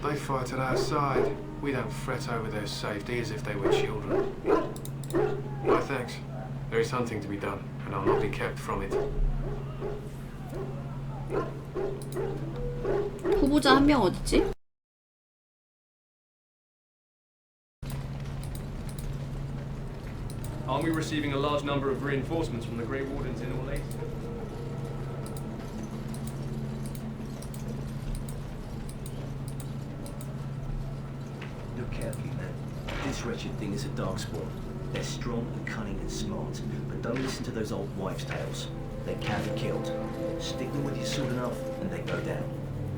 They fight at our side. We don't fret over their safety as if they were children. Why, thanks. There is hunting to be done, and I'll not be kept from it. 후보자 한 명 어딨지? Aren't we receiving a large number of reinforcements from the Grey Wardens in Orlais? Look carefully, man. This wretched thing is a darkspawn. They're strong and cunning and smart, but don't listen to those old wives' tales. They can be killed. Stick them with your sword enough, and they go down.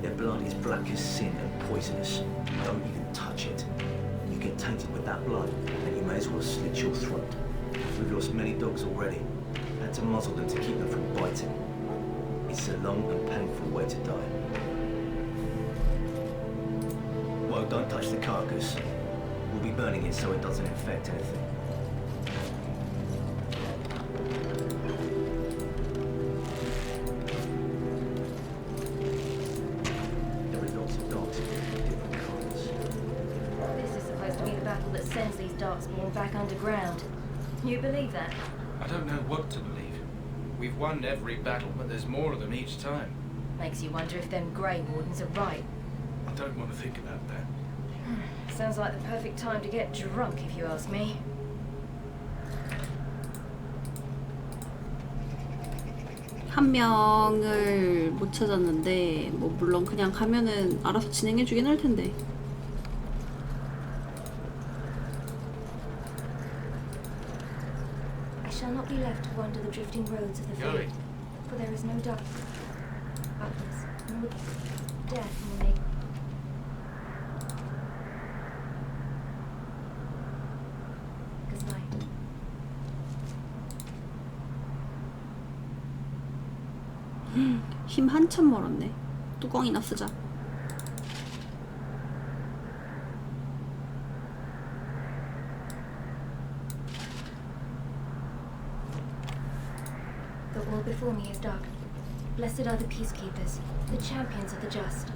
Their blood is black as sin and poisonous. Don't even touch it. You get tainted with that blood, and you may as well slit your throat. We've lost many dogs already. Had to muzzle them to keep them from biting. It's a long and painful way to die. Well, don't touch the carcass. We'll be burning it so it doesn't infect anything. There are lots of dogs of different kinds. This is supposed to be the battle that sends these darkspawn back underground. You believe that? I don't know what to believe. We've won every battle, but there's more of them each time. Makes you wonder if them Grey Wardens are right. I don't want to think about that. Sounds like the perfect time to get drunk, if you ask me. 한 명을 못 찾았는데 뭐 물론 그냥 가면은 알아서 진행해주긴 할 텐데. I shall not be left to wander the drifting roads of the Going. field, for there is no darkness, nor death nor naked. Good night. 힘 한참 멀었네. 뚜껑이나 쓰자. The all before me is dark. Blessed are the peacekeepers, the champions of the just.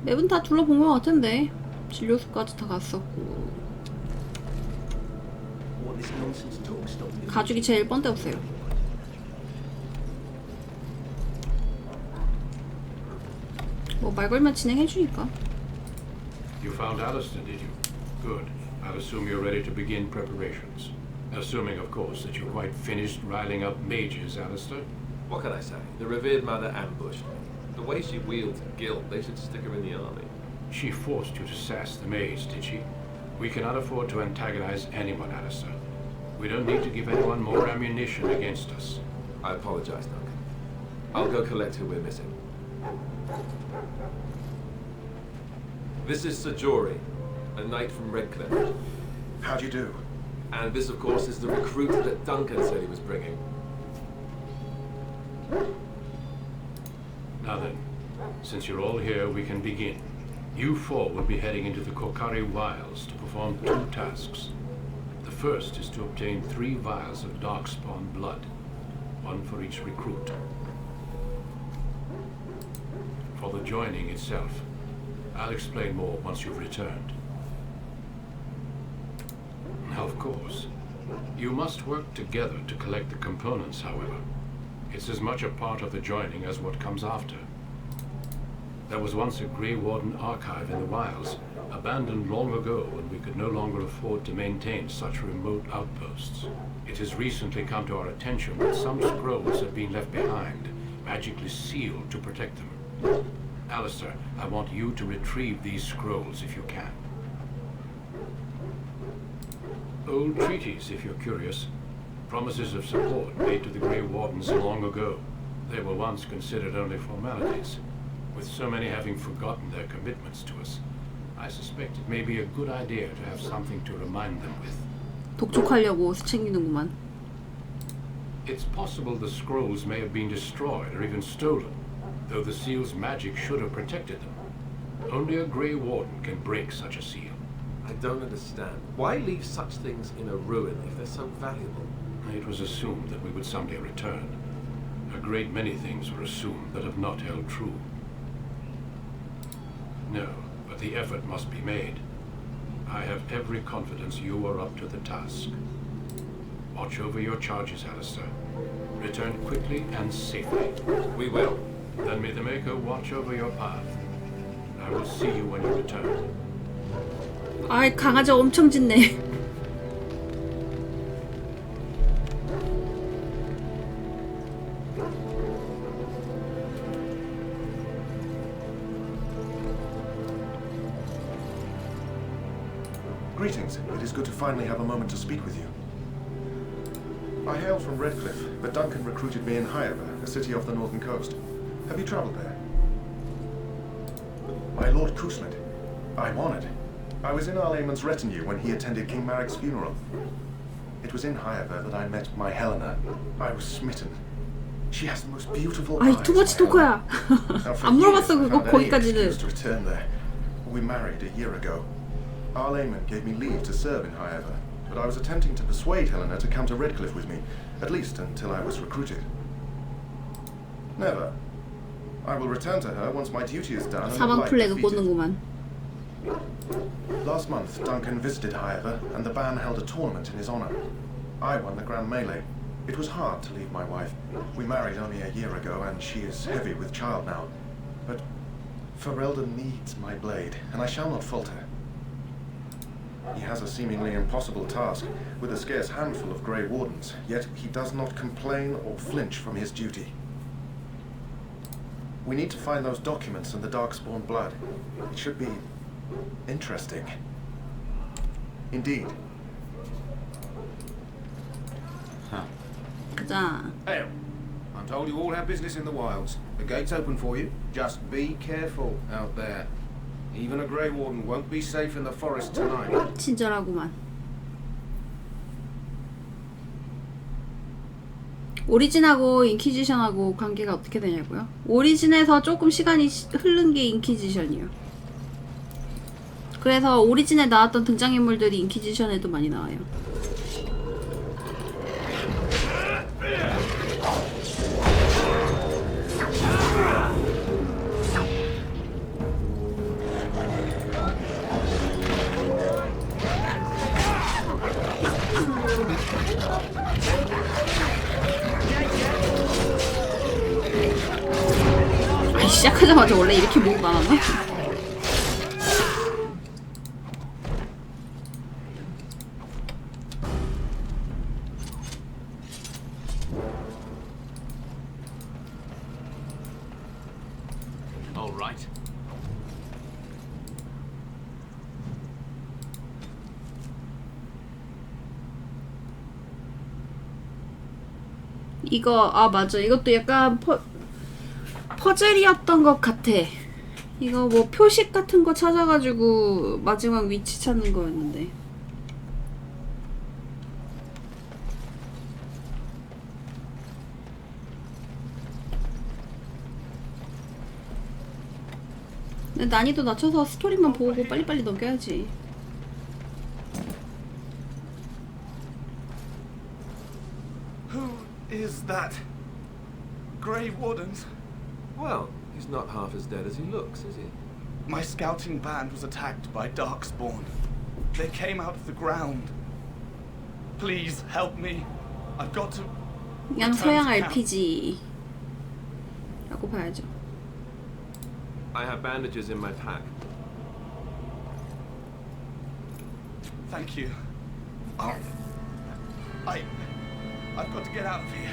맵은 다 둘러본 것 같은데 진료소까지 다 갔었고 What this nonsense talk stop doing? 가죽이 제일 번데없어요. 뭐 말 걸면 진행해주니까. You found Alistair, did you? Good. I'll assume you're ready to begin preparations. Assuming, of course, that you're quite finished riling up mages, Alistair. What can I say? The revered mother ambushed me. The way she wields guilt, they should stick her in the army. She forced you to sass the mage, did she? We cannot afford to antagonize anyone, Alistair. We don't need to give anyone more ammunition against us. I apologize, Duncan. I'll go collect who we're missing. This is Sir Jory, a knight from Redcliffe. How'd you do? And this, of course, is the recruit that Duncan said he was bringing. Now then, since you're all here, we can begin. You four will be heading into the Kokari Wilds to perform 2 tasks. The first is to obtain 3 vials of Darkspawn blood, 1 for each recruit. For the joining itself, I'll explain more once you've returned. Of course, you must work together to collect the components, however. It's as much a part of the joining as what comes after. There was once a Grey Warden archive in the wilds, abandoned long ago when we could no longer afford to maintain such remote outposts. It has recently come to our attention that some scrolls have been left behind, magically sealed to protect them. Alistair, I want you to retrieve these scrolls if you can. Old treaties, if you're curious. Promises of support made to the Grey Wardens long ago. They were once considered only formalities. With so many having forgotten their commitments to us, I suspect it may be a good idea to have something to remind them with. 독촉하려고 수 챙기는구만. It's possible the scrolls may have been destroyed or even stolen, though the seal's magic should have protected them. Only a Grey Warden can break such a seal. I don't understand. Why leave such things in a ruin if they're so valuable? It was assumed that we would someday return. A great many things were assumed that have not held true. No, but the effort must be made. I have every confidence you are up to the task. Watch over your charges, Alistair. Return quickly and safely. We will. Then may the Maker watch over your path. I will see you when you return. 아이 강아지 엄청 짖네. Greetings. It is good to finally have a moment to speak with you. I hail from Redcliffe, but Duncan recruited me in Hyaver, a city off the northern coast. Have you travelled there? My Lord Cousland. I'm honoured. I was in Arl Eamon's retinue when he attended King Maric's funeral. It was in Hyaver that I met my Helena. I was smitten. She has the most beautiful 아이 eyes. 두 번째 my 토크야. Helena. Now, for 안 years, 물어봤어 I 그거 found any 거기까지는. excuse to return there. We married a year ago. Arl Eamon gave me leave to serve in Hyaver, but I was attempting to persuade Helena to come to Redcliffe with me, at least until I was recruited. Never. I will return to her once my duty is done and the 사방 blight 플래그 defeated. 꽂는구만. Last month, Duncan visited Hyaver, and the band held a tournament in his honor. I won the Grand Melee. It was hard to leave my wife. We married only a year ago, and she is heavy with child now. But Ferelden needs my blade, and I shall not falter. He has a seemingly impossible task, with a scarce handful of Grey Wardens, yet he does not complain or flinch from his duty. We need to find those documents and the Darkspawn blood. It should be interesting. Indeed. 가자. Hell, I'm told you all have business in the wilds. The gate's open for you. Just be careful out there. Even a Grey Warden won't be safe in the forest tonight. 친절하구만. 오리진하고 인퀴지션하고 관계가 어떻게 되냐고요? 오리진에서 조금 시간이 흐른 게 인퀴지션이요. 그래서 오리진에 나왔던 등장인물들이 인퀴지션에도 많이 나와요. 아니 시작하자마자 원래 이렇게 목이 많았나? All right. 이거 아 맞아 이것도 약간 퍼즐이었던 것 같아. 이거 뭐 표식 같은 거 찾아가지고 마지막 위치 찾는 거였는데. 근데 난이도 낮춰서 스토리만 보고 빨리빨리 넘겨야지. Who is that? Grey Wardens? Well, he's not half as dead as he looks, is he? My scouting band was attacked by Darkspawn. They came out of the ground. Please help me. I've got to. 그냥 서양 RPG 라고 봐야죠. I have bandages in my pack. Thank you. I've got to get out of here.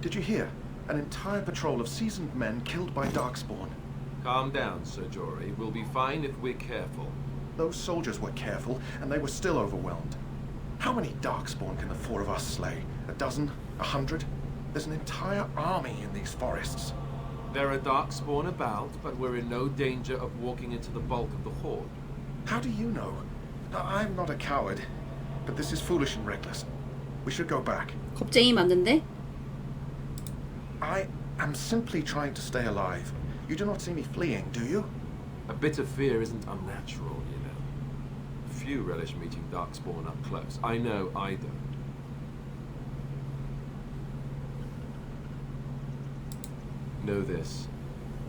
Did you hear? An entire patrol of seasoned men killed by Darkspawn. Calm down, Sir Jory. We'll be fine if we're careful. Those soldiers were careful, and they were still overwhelmed. How many Darkspawn can the four of us slay? A dozen? 100? There's an entire army in these forests. There are Darkspawn about, but we're in no danger of walking into the bulk of the horde. How do you know? I'm not a coward, but this is foolish and reckless. We should go back. 겁쟁이 맞는데? I am simply trying to stay alive. You do not see me fleeing, do you? A bit of fear isn't unnatural, you know. Few relish meeting Darkspawn up close. I know I don't. Know this.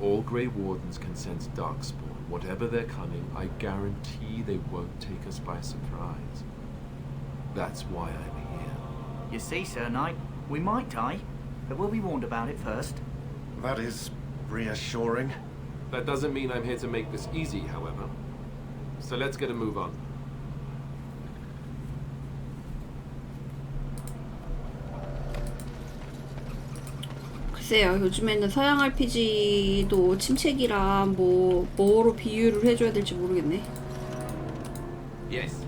All Grey Wardens can sense Darkspawn. Whatever their cunning, I guarantee they won't take us by surprise. That's why I'm here. You see, Sir Knight, we might die, but we'll be warned about it first. That is reassuring. That doesn't mean I'm here to make this easy, however. So let's get a move on. 글쎄요, 요즘에는 서양 RPG도 침체기라 뭐로 비유를 해줘야 될지 모르겠네. Yes.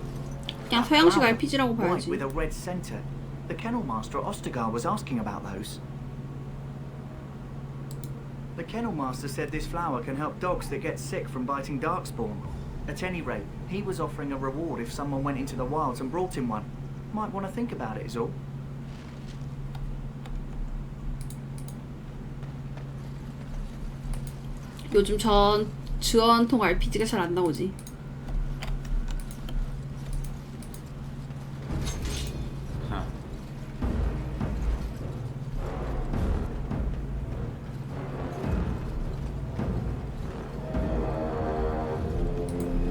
그냥 서양식 Flower, RPG라고 white 봐야지. with a red center. The kennel master at Ostergar was asking about those. The kennel master said this flower can help dogs that get sick from biting Darkspawn. At any rate, he was offering a reward if someone went into the wilds and brought him one. Might want to think about it is all. 요즘 전통 RPG가 잘 안 나오지.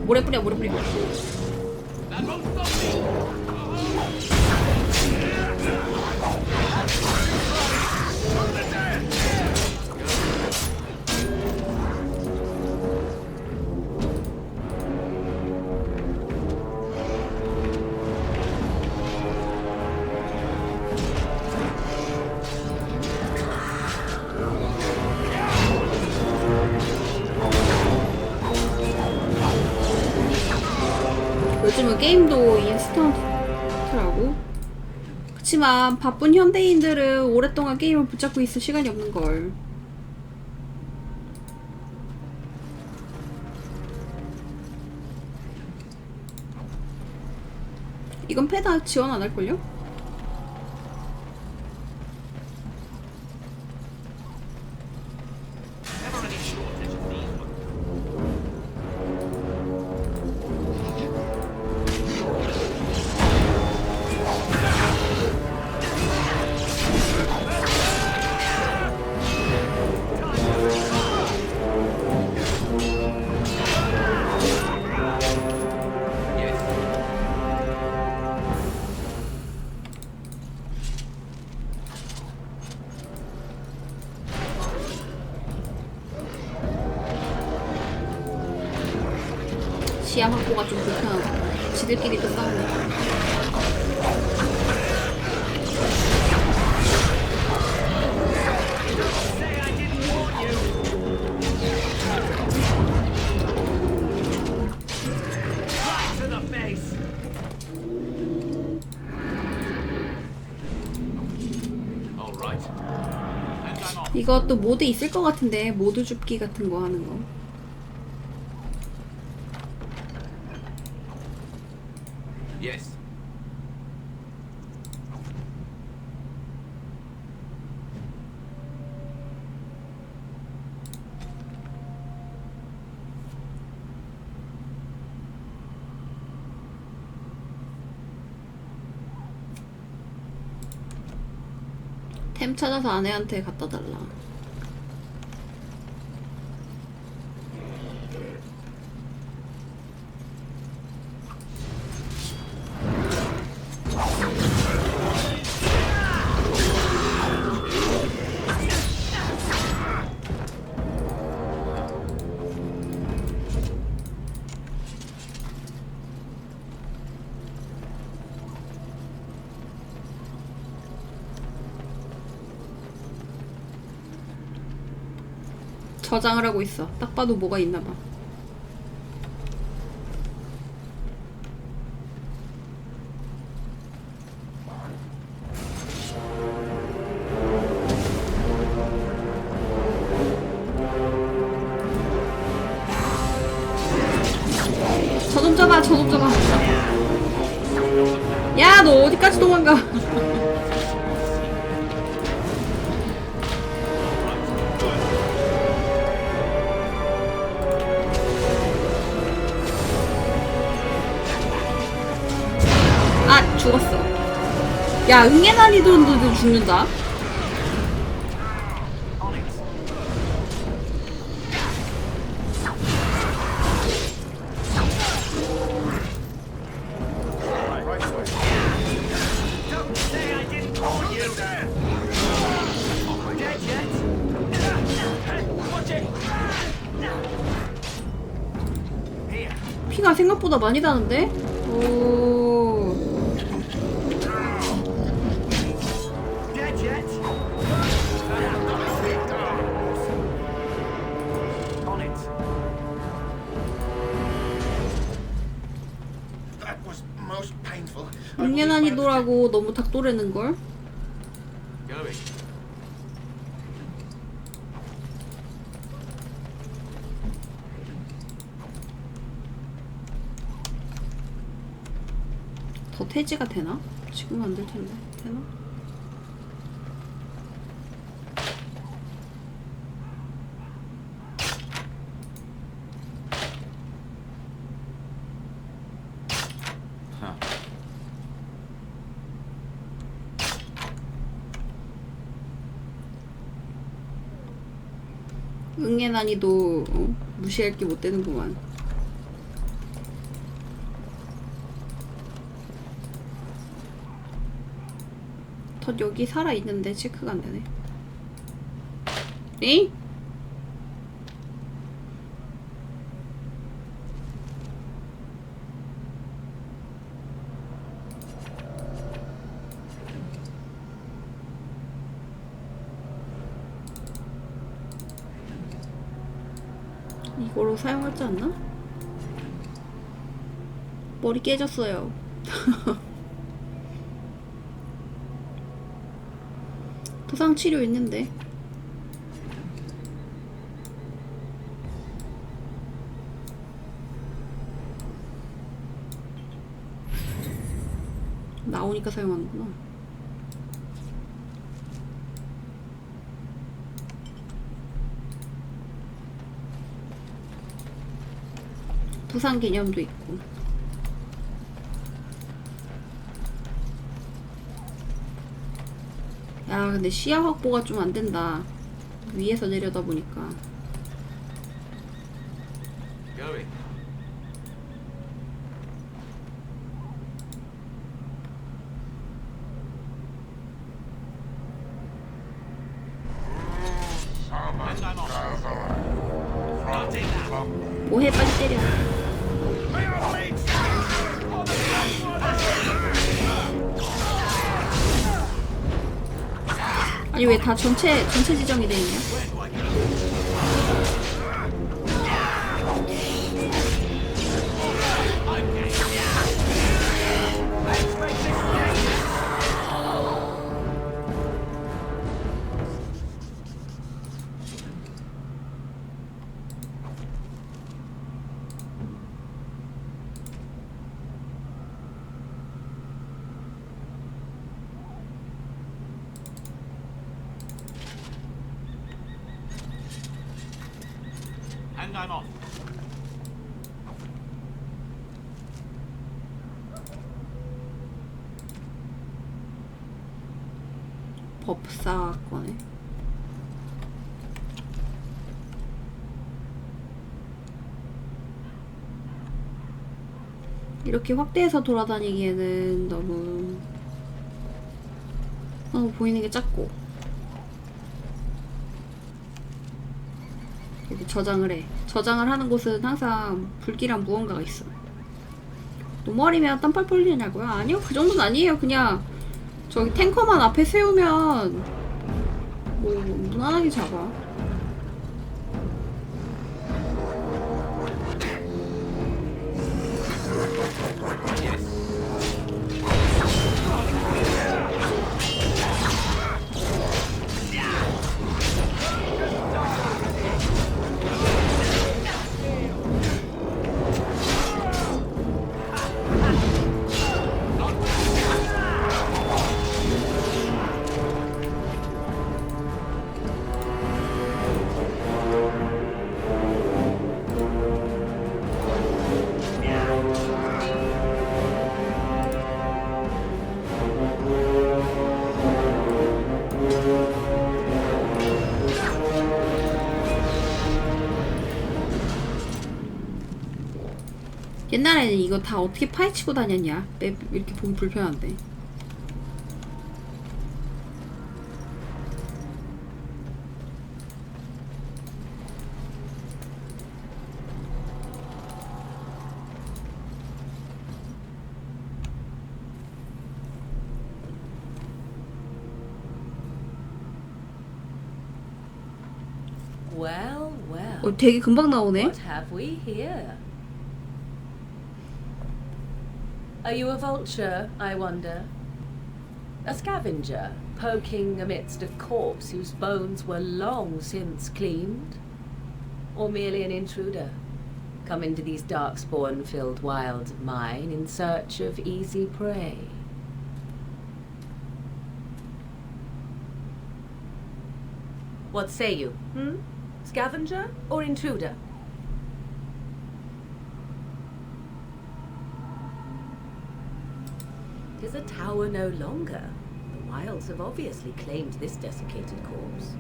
모래 뿌려. 요즘은 게임도 인스턴트라고. 그치만 바쁜 현대인들은 오랫동안 게임을 붙잡고 있을 시간이 없는걸. 이건 패다 지원 안 할걸요? 시야 확보가 좀 불편하고 지들끼리 또 싸우네. 이것도 모드 있을 것 같은데, 모드 줍기 같은 거 하는 거. Yes. 템 찾아서 아내한테 갖다 달라. 저장을 하고 있어. 딱 봐도 뭐가 있나 봐. 저 좀 잡아. 어디까지 도망가? 아, 죽었어. 야, 응애 난이도도 죽는다. 피가 생각보다 많이 나는데? 오. That was most painful. 응애 난이도라고 너무 닭도래는걸? 더 퇴지가 되나? 지금 안 될 텐데. 되나? 응애 난이도 무시할 게 못 되는구만. 덧 여기 살아있는데 체크가 안 되네. 에이? 이거로 사용하지 않나? 머리 깨졌어요. 부상 치료 있는데. 나오니까 사용하는구나. 부상 개념도 있고. 야, 근데 시야 확보가 좀 안 된다. 위에서 내려다 보니까. 뭐해, 빨리 때려. 아니 왜 다 전체 지정이 돼 있냐? 법사건에 이렇게 확대해서 돌아다니기에는 너무 보이는 게 작고. 여기 저장을 해. 저장을 하는 곳은 항상 불길한 무언가가 있어. 노멀이면 땀빨 뻘리냐고요? 아니요, 그 정도는 아니에요. 그냥 저기 탱커만 앞에 세우면 뭐 무난하게 잡아. 옛날에는 이거 다 어떻게 파헤치고 다녔냐? 맵 이렇게 보기 불편한데. Well, well. 되게 금방 나오네. What have we here? Are you a vulture, I wonder? A scavenger, poking amidst a corpse whose bones were long since cleaned? Or merely an intruder, come into these darkspawn-filled wilds of mine in search of easy prey? What say you, Scavenger or intruder? Tis a tower no longer. The wilds have obviously claimed this desiccated corpse.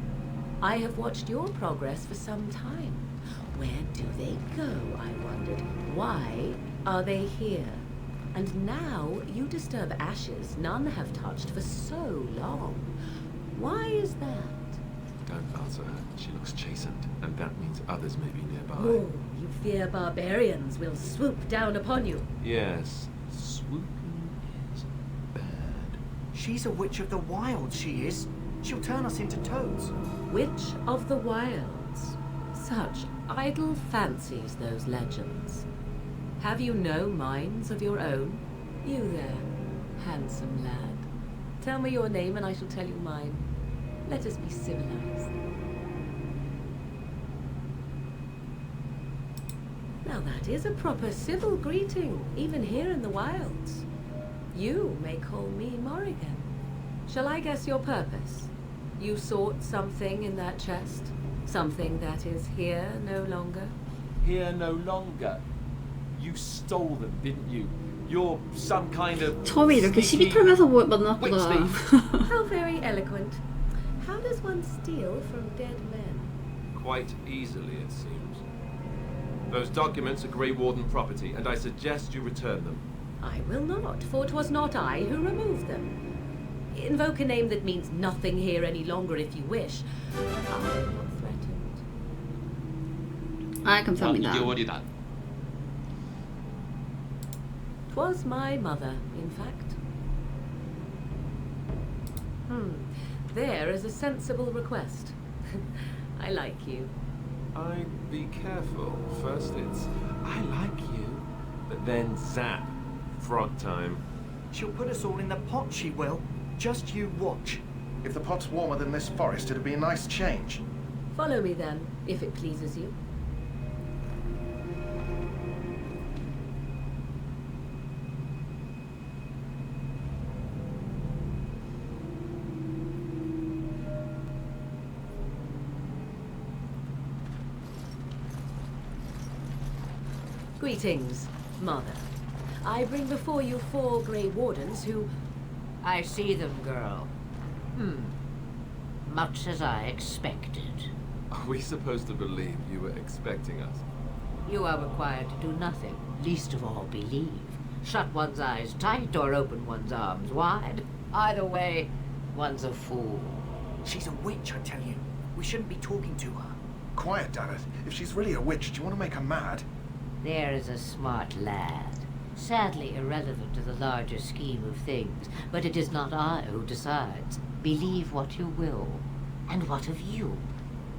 I have watched your progress for some time. Where do they go, I wondered? Why are they here? And now you disturb ashes none have touched for so long. Why is that? Don't answer her. She looks chastened, and that means others may be nearby. Oh, you fear barbarians will swoop down upon you. Yes, swooping is bad. She's a witch of the wild, she is. She'll turn us into toads. Witch of the Wilds. Such idle fancies, those legends. Have you no minds of your own? You there, handsome lad. Tell me your name and I shall tell you mine. Let us be civilized. Now that is a proper civil greeting, even here in the wilds. You may call me Morrigan. Shall I guess your purpose? You sought something in that chest? Something that is here no longer? Here no longer. You stole them, didn't you? You're some kind of 처음에 이렇게 시비 sneaky 털면서 witch 만났구나. thief. How very eloquent. How does one steal from dead men? Quite easily, it seems. Those documents are Grey Warden property, and I suggest you return them. I will not, for 'twas not I who removed them. Invoke a name that means nothing here any longer if you wish. I am not threatened. 아, 감사합니다. 2개월이다. 'Twas my mother, in fact. There is a sensible request. I like you. I'd be careful. First it's, I like you. But then zap. Frog time. She'll put us all in the pot, she will. Just you watch. If the pot's warmer than this forest, it'd be a nice change. Follow me then, if it pleases you. Greetings, Mother. I bring before you 4 Grey Wardens who... I see them, girl. Much as I expected. Are we supposed to believe you were expecting us? You are required to do nothing, least of all believe. Shut one's eyes tight or open one's arms wide. Either way, one's a fool. She's a witch, I tell you. We shouldn't be talking to her. Quiet, damn it. If she's really a witch, do you want to make her mad? There is a smart lad. Sadly irrelevant to the larger scheme of things, but it is not I who decides. Believe what you will. And what of you?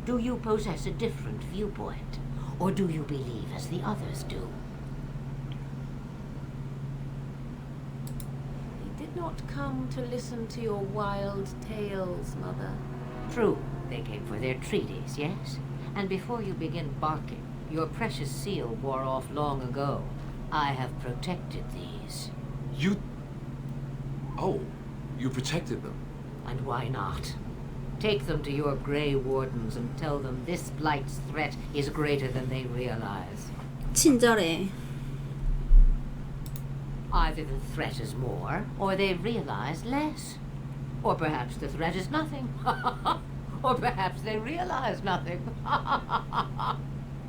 Do you possess a different viewpoint? Or do you believe as the others do? They did not come to listen to your wild tales, Mother. True, they came for their treaties, yes? And before you begin barking, your precious seal wore off long ago. I have protected these. You... Oh, you protected them. And why not? Take them to your Grey Wardens and tell them this blight's threat is greater than they realize. 친절해. Either the threat is more, or they realize less. Or perhaps the threat is nothing. Or perhaps they realize nothing.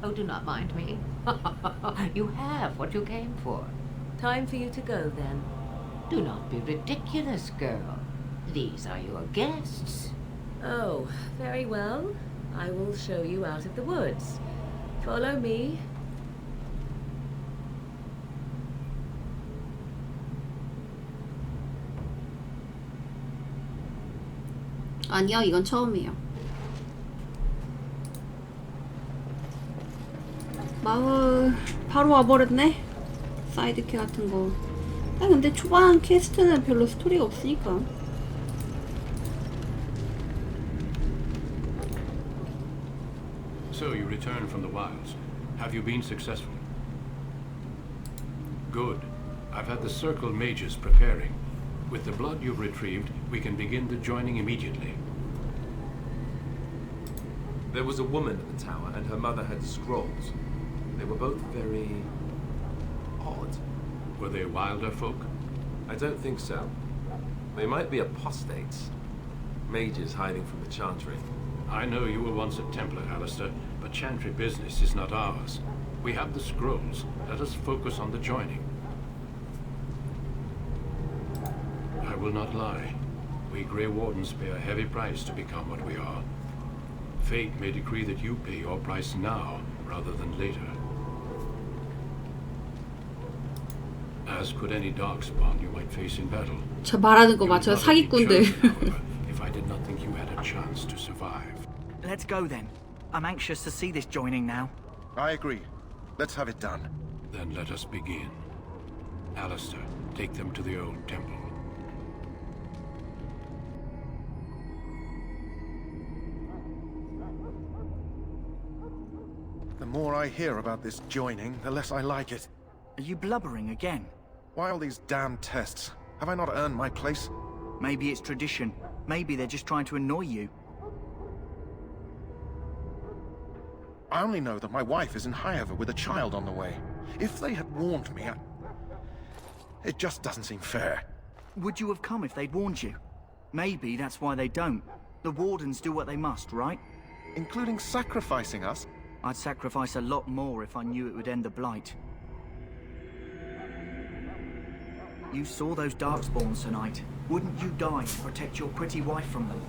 Oh, do not mind me. You have what you came for. Time for you to go, then. Do not be ridiculous, girl. These are your guests. Oh, very well. I will show you out of the woods. Follow me. 아니요, 이건 처음이에요. 마을 바로 와버렸네. 사이드캐 같은 거. 아 근데 초반 퀘스트는 별로 스토리가 없으니까. So you returned from the wilds. Have you been successful? Good. I've had the Circle mages preparing. With the blood you've retrieved, we can begin the joining immediately. There was a woman at the tower, and her mother had scrolls. They were both very odd. Were they wilder folk? I don't think so. They might be apostates. Mages hiding from the Chantry. I know you were once a Templar, Alistair, but Chantry business is not ours. We have the scrolls. Let us focus on the joining. I will not lie. We Grey Wardens pay a heavy price to become what we are. Fate may decree that you pay your price now, rather than later. As could any darkspawn you might face in battle. 저 말하는 거 맞죠? 사기꾼들. If I did not think you had a chance to survive. Let's go then. I'm anxious to see this joining now. I agree. Let's have it done. Then let us begin. Alistair, take them to the old temple. The more I hear about this joining, the less I like it. Are you blubbering again? Why all these damn tests? Have I not earned my place? Maybe it's tradition. Maybe they're just trying to annoy you. I only know that my wife is in Highever with a child on the way. If they had warned me, it just doesn't seem fair. Would you have come if they'd warned you? Maybe that's why they don't. The Wardens do what they must, right? Including sacrificing us? I'd sacrifice a lot more if I knew it would end the Blight. You saw those Darkspawns tonight. Wouldn't you die to protect your pretty wife from them?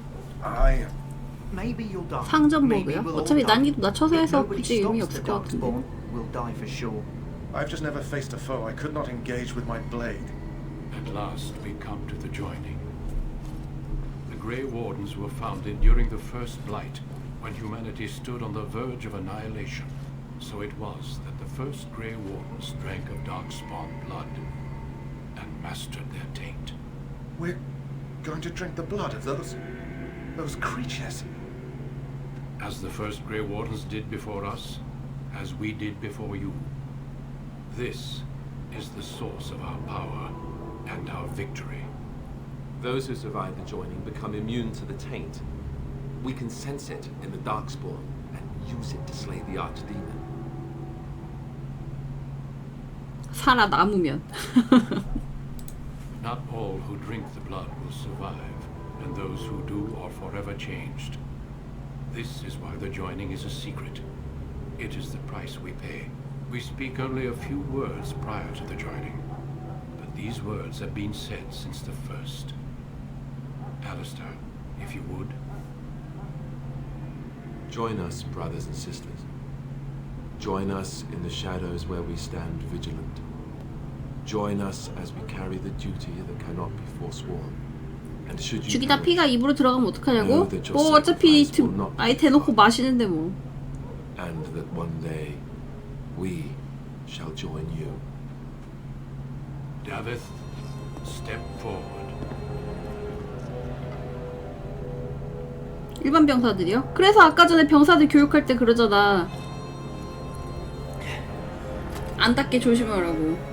Maybe you'll die. 상점 Maybe 먹어요? we'll all 어차피 die. 난이도 낮춰서 If 해서 nobody 굳이 의미 stops the 없을 것 같은데. Darkspawn, we'll die for sure. I've just never faced a foe I could not engage with my blade. At last we come to the joining. The Grey Wardens were founded during the First Blight, when humanity stood on the verge of annihilation. So it was that the first Grey Wardens drank of Darkspawn blood and mastered their taint. We're going to drink the blood of those creatures. As the first Grey Wardens did before us, as we did before you. This is the source of our power and our victory. Those who survive the joining become immune to the taint. We can sense it in the Darkspawn and use it to slay the Archdemon. 살아남으면. Not all who drink the blood will survive, and those who do are forever changed. This is why the joining is a secret. It is the price we pay. We speak only a few words prior to the joining, but these words have been said since the first. Alistair, if you would. Join us, brothers and sisters. Join us in the shadows where we stand vigilant. Join us as we carry the duty that cannot be forsworn. And should you 죽이다 perish, 피가 입으로 들어가면 어떡하냐고? know that your 뭐 어차피 sacrifice will not 아예 대놓고 마시는데 뭐. and that one day we shall join you. Davith, step forward. 일반 병사들이요? 그래서 아까 전에 병사들 교육할 때 그러잖아. 안 닿게 조심하라고.